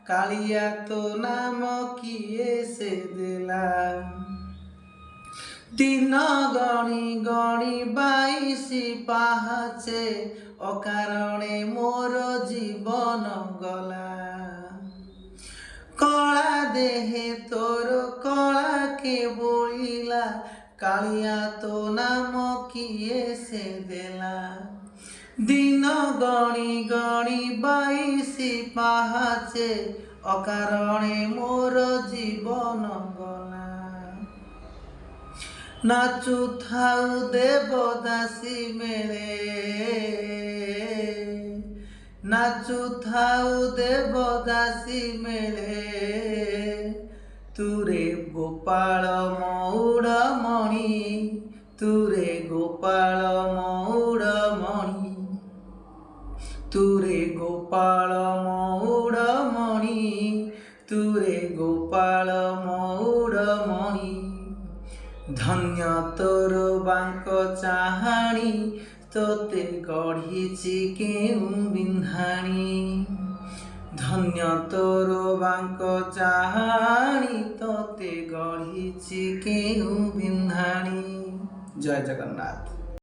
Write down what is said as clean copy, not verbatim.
କାଳିଆ ତୋ ନାମ କିଏ ସେ ଦେଲା। ଦିନ ଗଣି ଗଣି 22 ପାହାଚେ ଅକାରଣେ ମୋର ଜୀବନ ଗଲା। କଳା ଦେହେ ତୋର କଳା କେ ବୋଳିଲା କାଳିଆ ତୋ ନାମ କିଏ ସେ ଦେଲା। ଦିନ ଗଣି ଗଣି 22 ପାହାଚେ ଅକାରଣେ ମୋର ଜୀବନ ଗଲା। ନାଚୁଥାଉ ଦେବଦାସୀ ମେଳେ, ନାଚୁଥାଉ ଦେବଦାସୀ ମେଳେ, ତୁରେ ଗୋପାଳ ମଉଡ଼ମଣି, ତୁରେ ଗୋପାଳ ମଉଡ଼ମଣି, ତୁରେ ଗୋପାଳ ମଉଡ଼ମଣି, ତୁରେ ଗୋପାଳ ମଉଡ଼ମଣି। ଧନ୍ୟ ତୋର ବାଙ୍କ ଚାହାଣି, ତୋତେ ଗଢ଼ିଛି କେଉଁ ବିନ୍ଧାଣି। ଧନ୍ୟ ତୋର ବାଙ୍କ ଚାହାଣି, ତୋତେ ଗଢ଼ିଛି କେଉଁ ବିନ୍ଧାଣି। ଜୟ ଜଗନ୍ନାଥ।